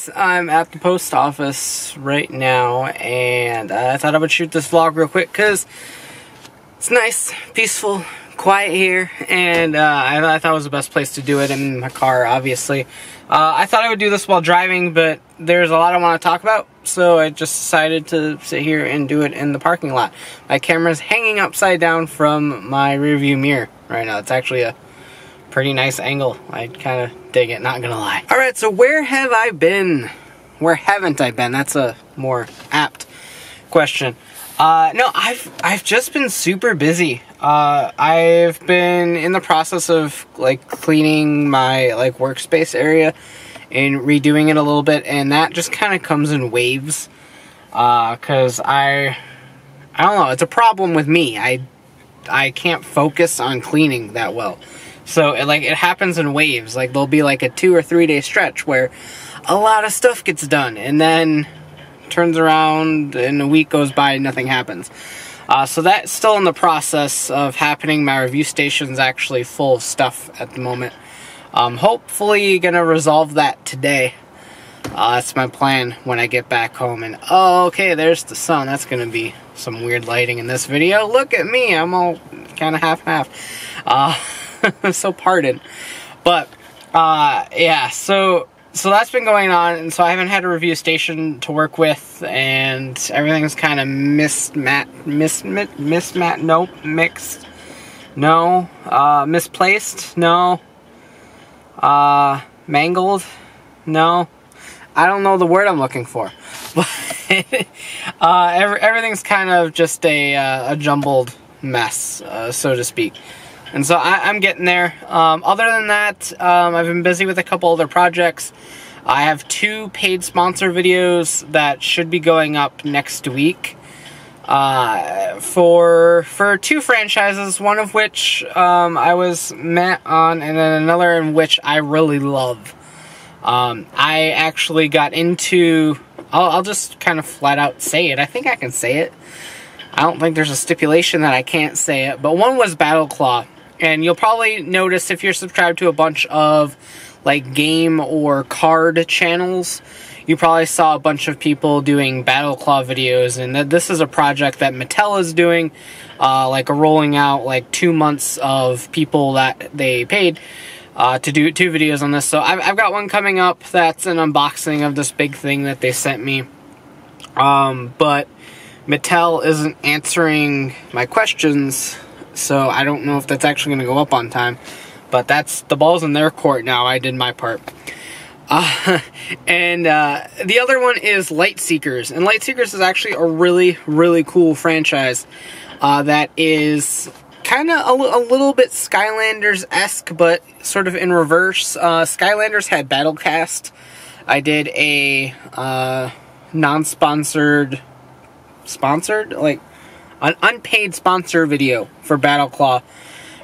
guys, I'm at the post office right now, and I thought I would shoot this vlog real quick because it's nice, peaceful, quiet here, and I thought it was the best place to do it in my car, obviously. I thought I would do this while driving, but there's a lot I want to talk about, so I just decided to sit here and do it in the parking lot. My camera's hanging upside down from my rearview mirror right now. It's actually a pretty nice angle. I kind of dig it, not gonna lie. Alright, so where have I been? Where haven't I been? That's a more apt question. No, I've just been super busy. I've been in the process of like cleaning my like workspace area and redoing it a little bit, and that just kind of comes in waves. Cause I don't know, it's a problem with me. I can't focus on cleaning that well. So it happens in waves. Like there'll be like a 2 or 3 day stretch where a lot of stuff gets done, and then turns around and a week goes by and nothing happens. So that's still in the process of happening. My review station's actually full of stuff at the moment. Hopefully gonna resolve that today. That's my plan when I get back home. And oh, okay, there's the sun. That's gonna be some weird lighting in this video. Look at me, I'm all kind of half-half. So pardon. But yeah, so that's been going on, and so I haven't had a review station to work with, and everything's kind of misplaced, no, mangled, no, I don't know the word I'm looking for, but everything's kind of just a jumbled mess, so to speak. And so I'm getting there. Other than that, I've been busy with a couple other projects. I have 2 paid sponsor videos that should be going up next week for 2 franchises, one of which I was met on, and then another in which I really love. I actually got into, I'll just kind of flat out say it. I think I can say it. I don't think there's a stipulation that I can't say it, but one was Battle Claw. And you'll probably notice if you're subscribed to a bunch of like game or card channels, you probably saw a bunch of people doing Battle Claw videos, and this is a project that Mattel is doing, like rolling out like 2 months of people that they paid to do 2 videos on this. So I've got one coming up that's an unboxing of this big thing that they sent me, but Mattel isn't answering my questions, so I don't know if that's actually going to go up on time. But that's, the ball's in their court now. I did my part. And the other one is Lightseekers. And Lightseekers is actually a really, really cool franchise that is kind of a little bit Skylanders-esque, but sort of in reverse. Skylanders had Battlecast. I did a non-sponsored, like, an unpaid sponsor video for Battleclaw,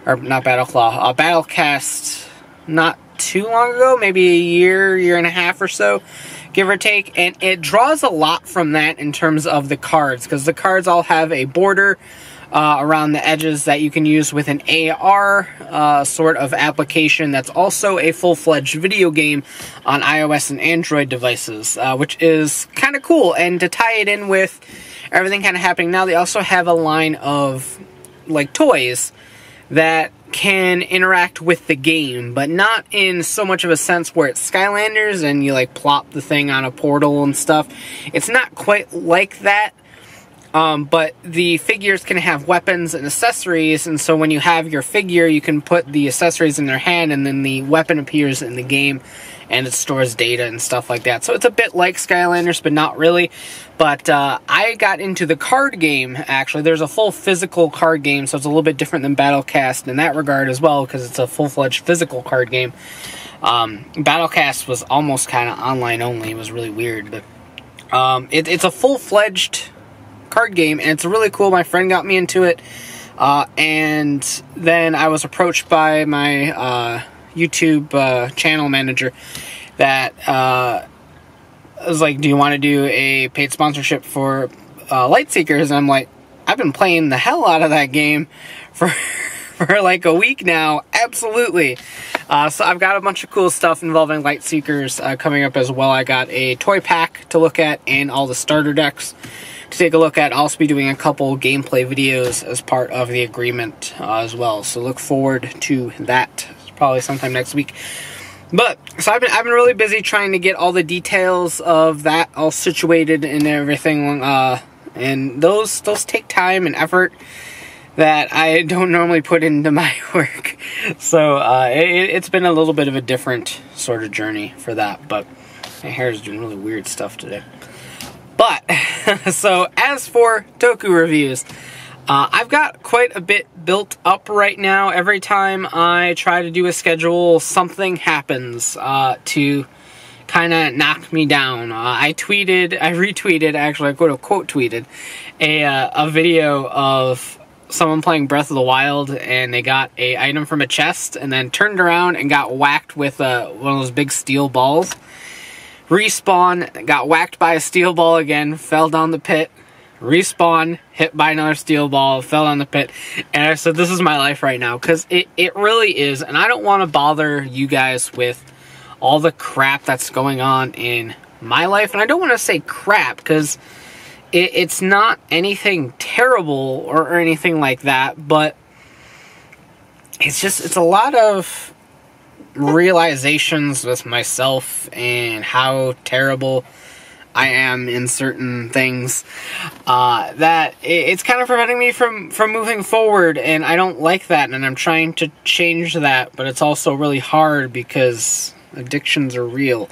or not Battleclaw, Battlecast not too long ago, maybe a year and a half or so, give or take, and it draws a lot from that in terms of the cards, because the cards all have a border around the edges that you can use with an AR sort of application that's also a full-fledged video game on iOS and Android devices, which is kind of cool. And to tie it in with everything kind of happening now, they also have a line of like toys that can interact with the game, but not in so much of a sense where it's Skylanders and you like plop the thing on a portal and stuff. It's not quite like that, but the figures can have weapons and accessories, and so when you have your figure, you can put the accessories in their hand, and then the weapon appears in the game, and it stores data and stuff like that. So it's a bit like Skylanders, but not really. But I got into the card game, actually. There's a full physical card game, so it's a little bit different than Battlecast in that regard as well, because it's a full-fledged physical card game. Battlecast was almost kind of online only. It was really weird, but it's a full-fledged card game, and it's really cool. My friend got me into it, and then I was approached by my YouTube channel manager that was like, do you want to do a paid sponsorship for Lightseekers? And I'm like, I've been playing the hell out of that game for for like a week now. Absolutely. So I've got a bunch of cool stuff involving Light Seekers coming up as well. I got a toy pack to look at and all the starter decks to take a look at. I'll also be doing a couple gameplay videos as part of the agreement as well. So look forward to that. It's probably sometime next week. But so I've been really busy trying to get all the details of that all situated and everything. And those take time and effort that I don't normally put into my work. So it's been a little bit of a different sort of journey for that. But my hair is doing really weird stuff today. But, so as for Toku reviews, I've got quite a bit built up right now. Every time I try to do a schedule, something happens to kind of knock me down. I retweeted, actually, I quote tweeted a video of someone playing Breath of the Wild, and they got an item from a chest, and then turned around and got whacked with one of those big steel balls. Respawn, got whacked by a steel ball again, fell down the pit. Respawn, hit by another steel ball, fell down the pit. And I said, this is my life right now, because it really is. And I don't want to bother you guys with all the crap that's going on in my life. And I don't want to say crap, because it's not anything terrible or anything like that. But it's a lot of realizations with myself and how terrible I am in certain things that it's kind of preventing me from moving forward, and I don't like that, and I'm trying to change that, but it's also really hard because addictions are real.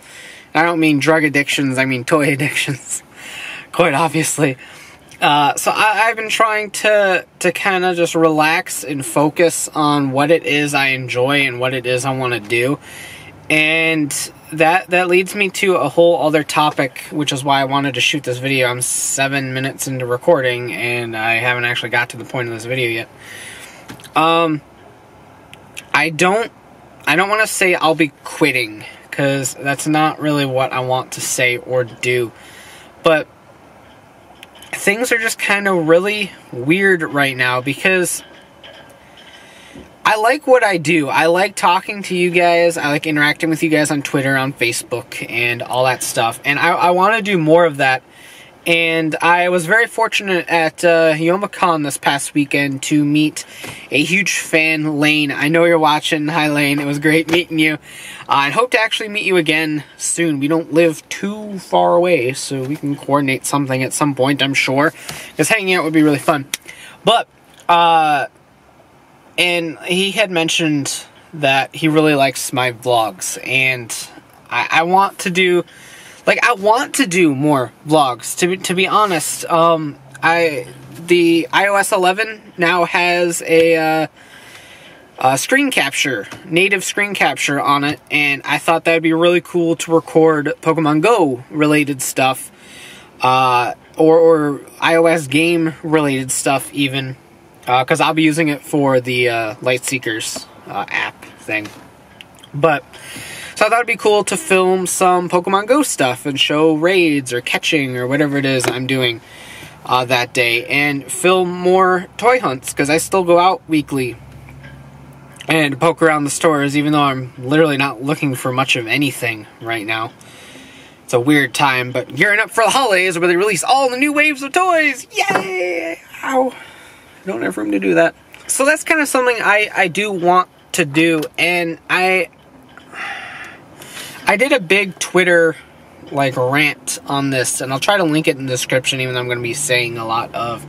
I don't mean drug addictions, I mean toy addictions, quite obviously. So I've been trying to kind of just relax and focus on what it is I enjoy and what it is I want to do. And that leads me to a whole other topic, which is why I wanted to shoot this video. I'm 7 minutes into recording, and I haven't actually got to the point of this video yet. I don't want to say I'll be quitting, because that's not really what I want to say or do. But things are just kind of really weird right now, because I like what I do. I like talking to you guys. I like interacting with you guys on Twitter, on Facebook, and all that stuff. And I want to do more of that. And I was very fortunate at Youmacon this past weekend to meet a huge fan, Lane. I know you're watching. Hi, Lane. It was great meeting you. I hope to actually meet you again soon. We don't live too far away, so we can coordinate something at some point, I'm sure. Because hanging out would be really fun. But, and he had mentioned that he really likes my vlogs, and I want to do, like, I want to do more vlogs, to be honest. The iOS 11 now has a screen capture, native screen capture on it, and I thought that would be really cool to record Pokemon Go related stuff, or iOS game related stuff even. Because I'll be using it for the Light Seekers app thing. But, so I thought it'd be cool to film some Pokemon Go stuff and show raids or catching or whatever it is I'm doing that day. And film more toy hunts, because I still go out weekly and poke around the stores, even though I'm literally not looking for much of anything right now. It's a weird time, but gearing up for the holidays where they release all the new waves of toys. Yay! Ow. I don't have room to do that. So that's kind of something I do want to do, and I did a big Twitter like rant on this, and I'll try to link it in the description, even though I'm going to be saying a lot of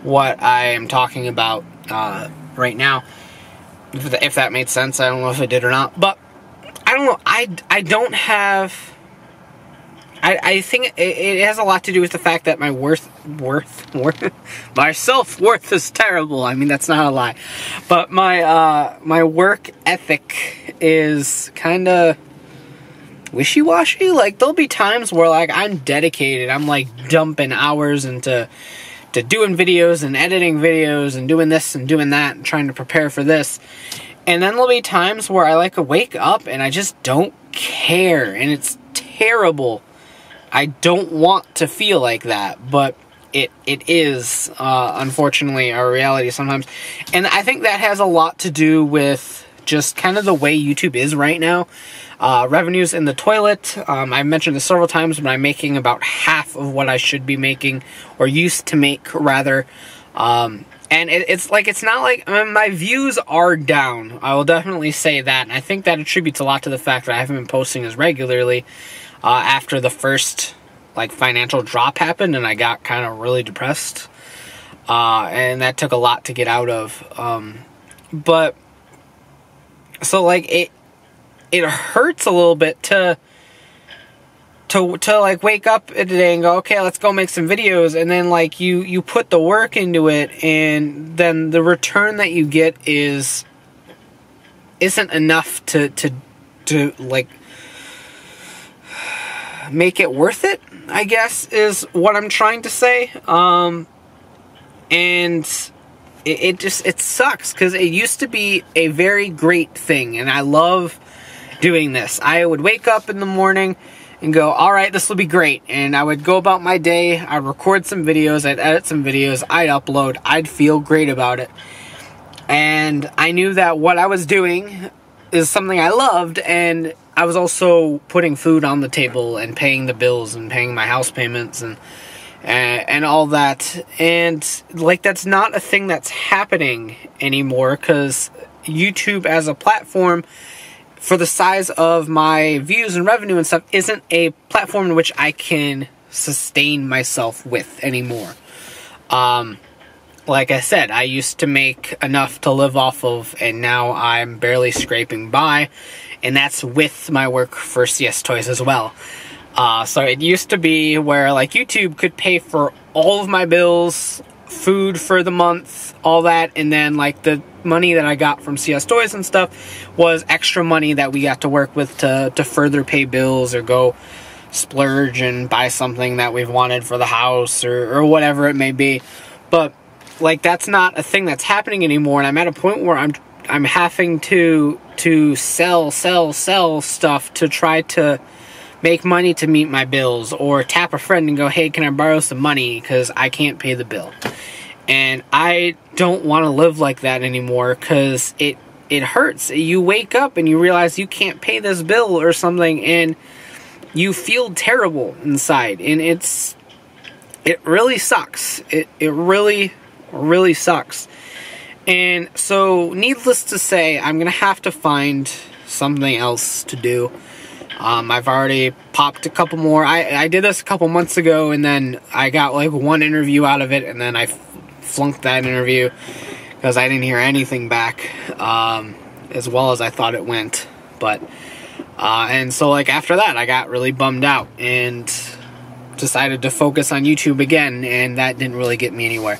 what I am talking about right now, if that made sense. I don't know if it did or not, but I don't know. I don't have. I think it has a lot to do with the fact that my my self-worth is terrible. I mean, that's not a lie. But my work ethic is kind of wishy-washy. Like, there'll be times where, like, I'm dedicated. I'm, like, dumping hours into doing videos and editing videos and doing this and doing that and trying to prepare for this. And then there'll be times where I, like, wake up and I just don't care. And it's terrible. I don't want to feel like that, but it is unfortunately our reality sometimes. And I think that has a lot to do with just kind of the way YouTube is right now. Revenue's in the toilet. I've mentioned this several times, but I'm making about half of what I should be making, or used to make, rather. And it's not like, my views are down. I will definitely say that. And I think that attributes a lot to the fact that I haven't been posting as regularly after the first financial drop happened, and I got kind of really depressed. And that took a lot to get out of. But so it hurts a little bit to wake up today and go, okay, let's go make some videos, and then you put the work into it, and then the return that you get isn't enough to make it worth it, I guess, is what I'm trying to say. And it sucks, because it used to be a very great thing, and I love doing this. I would wake up in the morning and go, all right, this will be great. And I would go about my day. I'd record some videos. I'd edit some videos. I'd upload. I'd feel great about it. And I knew that what I was doing is something I loved. And I was also putting food on the table and paying the bills and paying my house payments and all that. And that's not a thing that's happening anymore, because YouTube as a platform, for the size of my views and revenue and stuff, isn't a platform in which I can sustain myself with anymore. Like I said, I used to make enough to live off of, and now I'm barely scraping by, and that's with my work for CS Toys as well. So it used to be where YouTube could pay for all of my bills, food for the month, all that, and then the money that I got from CS Toys and stuff was extra money that we got to work with to further pay bills, or go splurge and buy something that we've wanted for the house, or whatever it may be. But that's not a thing that's happening anymore, and I'm at a point where I'm having to sell stuff to try to make money to meet my bills, or tap a friend and go, hey, can I borrow some money because I can't pay the bill. And I don't want to live like that anymore, because it hurts. You wake up and you realize you can't pay this bill or something, and you feel terrible inside, and it really sucks. It really sucks. And so, needless to say, I'm gonna have to find something else to do. I've already popped a couple more. I did this a couple months ago, and then I got one interview out of it, and then I flunked that interview because I didn't hear anything back as well as I thought it went. But and so after that, I got really bummed out and decided to focus on YouTube again, and that didn't really get me anywhere.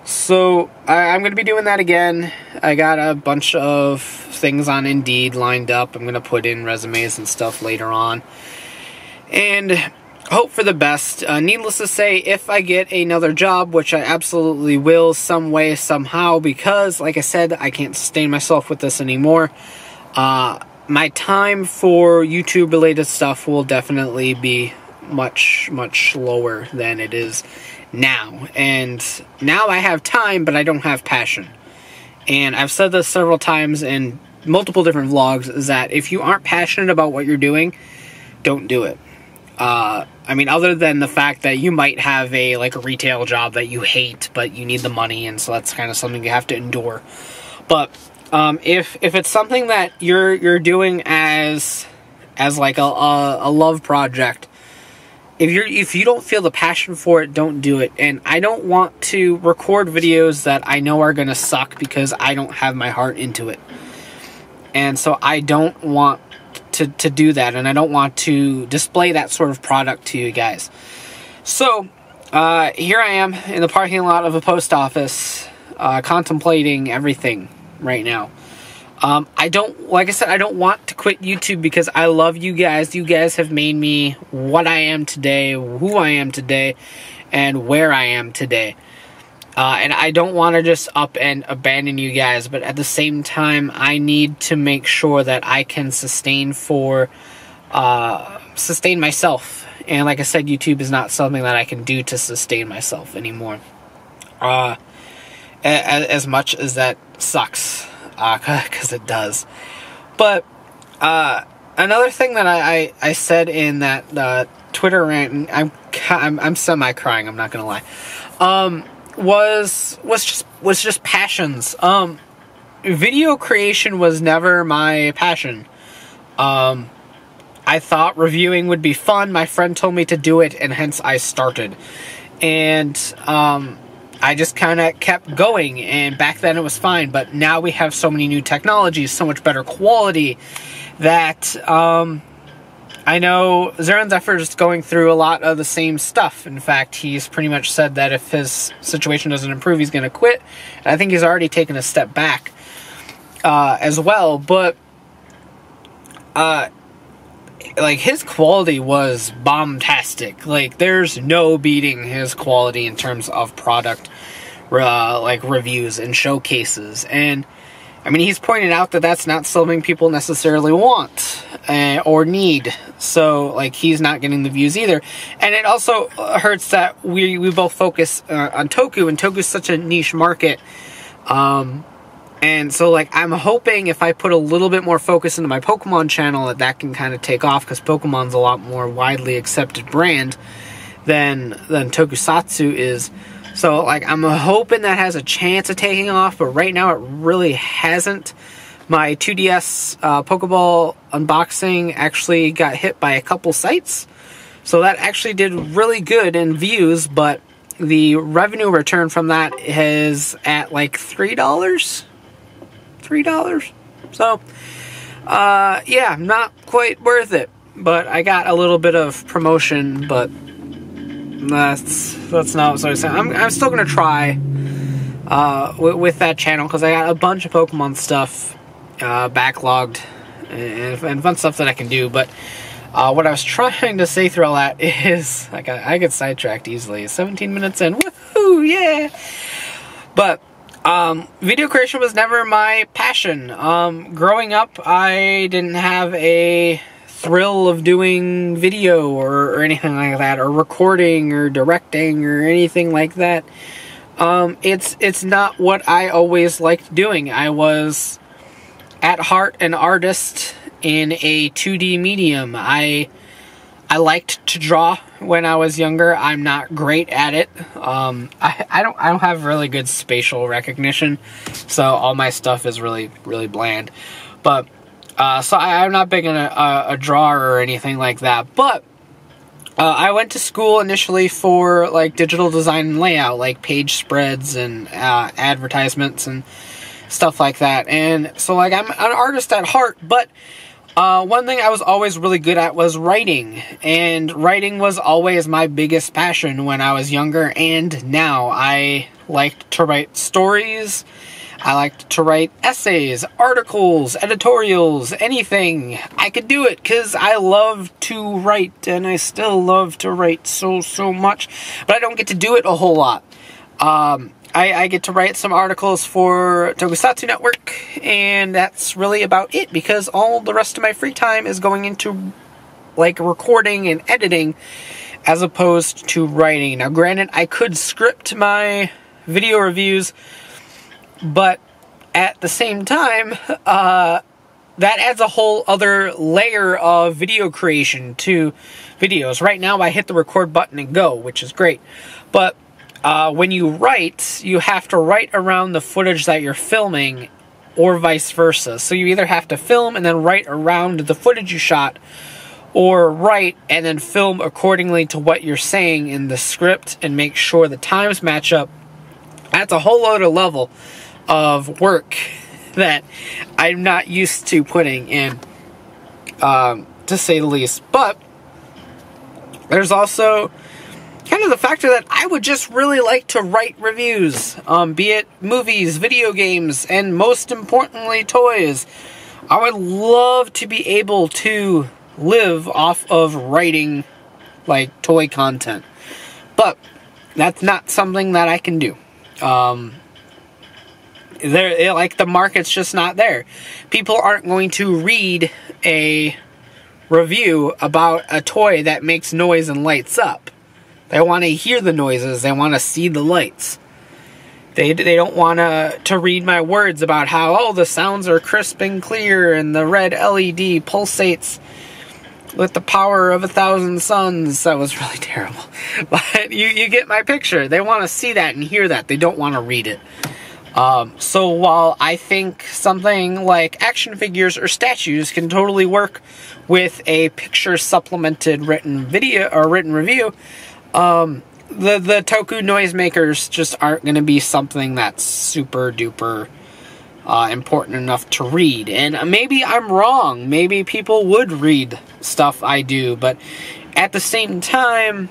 So I'm going to be doing that again. I got a bunch of things on Indeed lined up. I'm going to put in resumes and stuff later on, and hope for the best. Needless to say, if I get another job, which I absolutely will some way, somehow, because like I said, I can't sustain myself with this anymore. My time for YouTube related stuff will definitely be much lower than it is now. And now I have time, but I don't have passion. And I've said this several times in multiple different vlogs, is that if you aren't passionate about what you're doing, don't do it. I mean, other than the fact that you might have a retail job that you hate, but you need the money, and so that's kind of something you have to endure. But if it's something that you're doing as a love project, if you don't feel the passion for it, don't do it. And I don't want to record videos that I know are going to suck because I don't have my heart into it. And so I don't want to do that, and I don't want to display that sort of product to you guys. So here I am in the parking lot of a post office, contemplating everything right now. Like I said, I don't want to quit YouTube because I love you guys. You guys have made me what I am today, who I am today, and where I am today. And I don't want to just up and abandon you guys, but at the same time, I need to make sure that I can sustain myself And like I said, YouTube is not something that I can do to sustain myself anymore. As much as that sucks, because it does. But another thing that I said in that Twitter rant, and I'm semi-crying, I'm not gonna lie, was just passions. Video creation was never my passion. I thought reviewing would be fun. My friend told me to do it, and hence I started. And I just kind of kept going, and back then it was fine, but now we have so many new technologies, so much better quality, that I know Zaren's effort is going through a lot of the same stuff. In fact, he's pretty much said that if his situation doesn't improve, he's going to quit. And I think he's already taken a step back as well, but like, his quality was bombastic. Like, there's no beating his quality in terms of product, like, reviews and showcases. And, I mean, he's pointed out that that's not something people necessarily want or need. So, like, he's not getting the views either. And it also hurts that we both focus on Toku, and Toku's such a niche market. And so, like, I'm hoping if I put a little bit more focus into my Pokemon channel that can kind of take off, because Pokemon's a lot more widely accepted brand than Tokusatsu is. So, like, I'm hoping that has a chance of taking off, but right now it really hasn't. My 2DS Pokeball unboxing actually got hit by a couple sites, so that actually did really good in views, but the revenue return from that is at, like, $3? So, yeah, not quite worth it. But I got a little bit of promotion, but that's not what I was saying. I'm still gonna try with that channel, because I got a bunch of Pokemon stuff backlogged and fun stuff that I can do. But what I was trying to say through all that is, like, I get sidetracked easily. 17 minutes in, woohoo, yeah! But video creation was never my passion. Growing up, I didn't have a thrill of doing video or anything like that, or recording or directing or anything like that. It's not what I always liked doing. I was, at heart, an artist in a 2D medium. I liked to draw when I was younger. I'm not great at it. I don't have really good spatial recognition, so all my stuff is really bland. But so I'm not big in a drawer or anything like that. But I went to school initially for, like, digital design and layout, like page spreads and advertisements and stuff like that. And so, like, I'm an artist at heart, but one thing I was always really good at was writing, and writing was always my biggest passion when I was younger, and now. I liked to write stories, I liked to write essays, articles, editorials, anything. I could do it, because I love to write, and I still love to write so much, but I don't get to do it a whole lot. I get to write some articles for Tokusatsu Network, and that's really about it, because all the rest of my free time is going into, like, recording and editing, as opposed to writing. Now, granted, I could script my video reviews, but at the same time, that adds a whole other layer of video creation to videos. Right now, I hit the record button and go, which is great, but when you write, you have to write around the footage that you're filming, or vice versa. So you either have to film and then write around the footage you shot, or write and then film accordingly to what you're saying in the script and make sure the times match up. That's a whole other level of work that I'm not used to putting in, to say the least. But there's also kind of the factor that I would just really like to write reviews, be it movies, video games, and most importantly, toys. I would love to be able to live off of writing, like, toy content, but that's not something that I can do. Like, the market's just not there. People aren't going to read a review about a toy that makes noise and lights up. They want to hear the noises. They want to see the lights. They don't want to read my words about how, oh, the sounds are crisp and clear and the red LED pulsates with the power of 1,000 suns. That was really terrible. But you get my picture. They want to see that and hear that. They don't want to read it. So while I think something like action figures or statues can totally work with a picture supplemented written video or written review, the Toku noisemakers just aren't going to be something that's super duper important enough to read. And maybe I'm wrong. Maybe people would read stuff I do, but at the same time,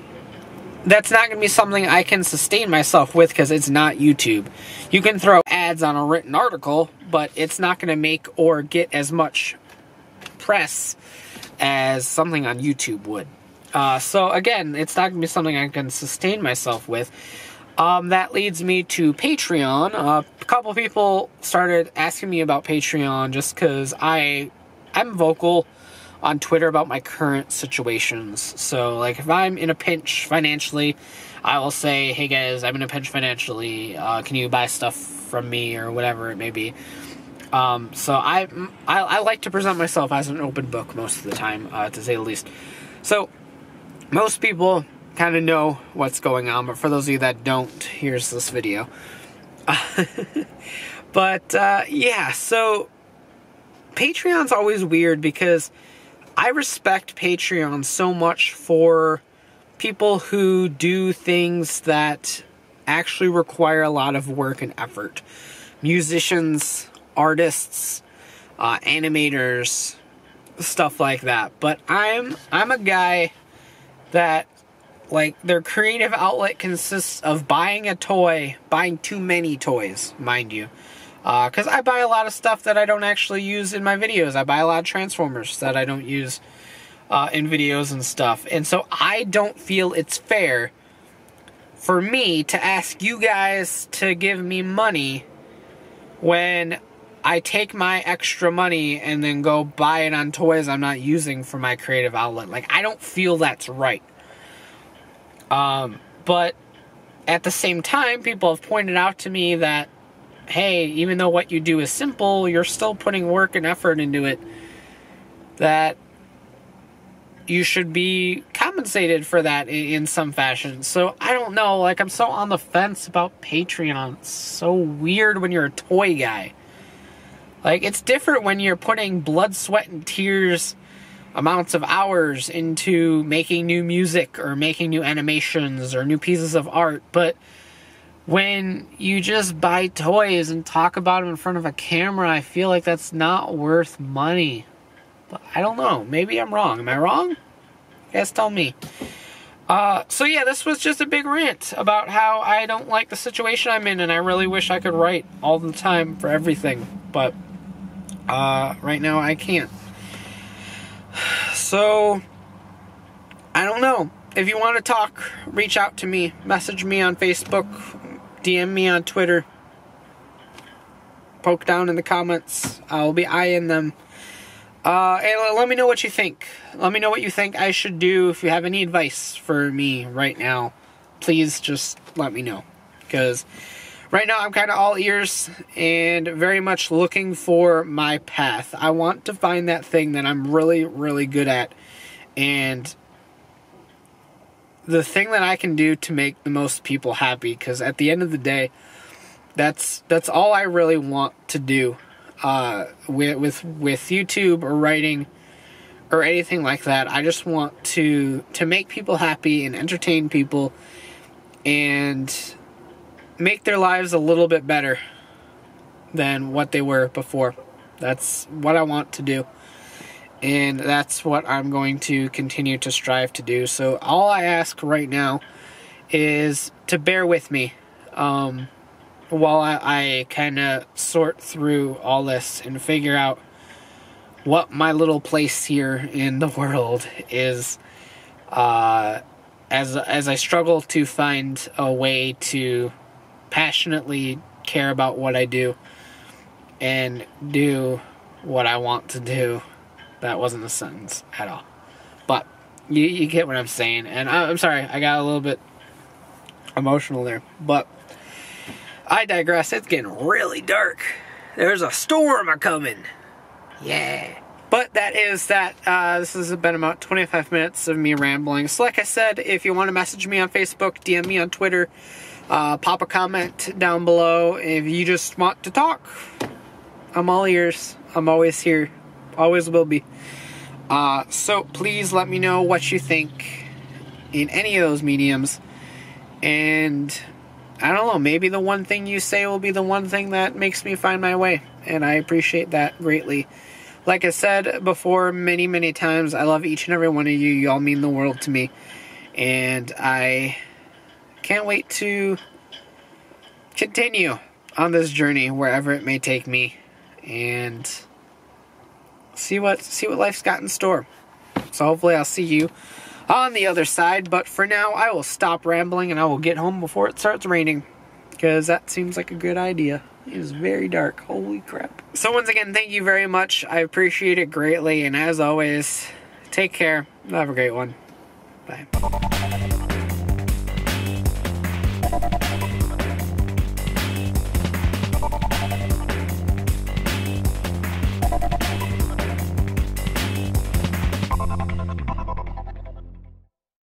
that's not going to be something I can sustain myself with because it's not YouTube. You can throw ads on a written article, but it's not going to make or get as much press as something on YouTube would. So again, it's not going to be something I can sustain myself with. That leads me to Patreon. A couple people started asking me about Patreon just because I'm vocal on Twitter about my current situations. So, like, if I'm in a pinch financially, I will say, hey guys, I'm in a pinch financially. Can you buy stuff from me or whatever it may be? So I like to present myself as an open book most of the time, to say the least. So most people kind of know what's going on, but for those of you that don't, here's this video. Yeah, so Patreon's always weird because I respect Patreon so much for people who do things that actually require a lot of work and effort. Musicians, artists, animators, stuff like that. But I'm a guy that, like, their creative outlet consists of buying a toy, buying too many toys, mind you. Because I buy a lot of stuff that I don't actually use in my videos. I buy a lot of Transformers that I don't use in videos and stuff. And so I don't feel it's fair for me to ask you guys to give me money when I take my extra money and then go buy it on toys I'm not using for my creative outlet. Like, I don't feel that's right. But at the same time, people have pointed out to me that, hey, even though what you do is simple, you're still putting work and effort into it, that you should be compensated for that in some fashion. So, I don't know, like, I'm so on the fence about Patreon. It's so weird when you're a toy guy. Like, it's different when you're putting blood, sweat, and tears amounts of hours into making new music or making new animations or new pieces of art, but when you just buy toys and talk about them in front of a camera, I feel like that's not worth money. But I don't know. Maybe I'm wrong. Am I wrong? You guys tell me. So yeah, this was just a big rant about how I don't like the situation I'm in, and I really wish I could write all the time for everything. But right now I can't. So, I don't know. If you want to talk, reach out to me. Message me on Facebook. DM me on Twitter. Poke down in the comments. I'll be eyeing them. And let me know what you think. Let me know what you think I should do. If you have any advice for me right now, please just let me know. Because right now I'm kind of all ears and very much looking for my path. I want to find that thing that I'm really, really good at. And the thing that I can do to make the most people happy. Because at the end of the day, that's all I really want to do. With YouTube or writing or anything like that. I just want to make people happy and entertain people and make their lives a little bit better than what they were before. That's what I want to do. And that's what I'm going to continue to strive to do. So all I ask right now is to bear with me while I kind of sort through all this and figure out what my little place here in the world is, as I struggle to find a way to passionately care about what I do and do what I want to do That wasn't a sentence at all. But you get what I'm saying. And I'm sorry, I got a little bit emotional there. But I digress. It's getting really dark. There's a storm a-coming. Yeah. But that is that. This has been about 25 minutes of me rambling. So like I said, if you want to message me on Facebook, DM me on Twitter, pop a comment down below. If you just want to talk, I'm all ears. I'm always here. Always will be. So please let me know what you think in any of those mediums. And I don't know, maybe the one thing you say will be the one thing that makes me find my way. And I appreciate that greatly. Like I said before many, many times, I love each and every one of you. You all mean the world to me. And I can't wait to continue on this journey wherever it may take me. And see what life's got in store. So hopefully I'll see you on the other side. But for now, I will stop rambling and I will get home before it starts raining. Because that seems like a good idea. It is very dark. Holy crap. So once again, thank you very much. I appreciate it greatly. And as always, take care. Have a great one. Bye.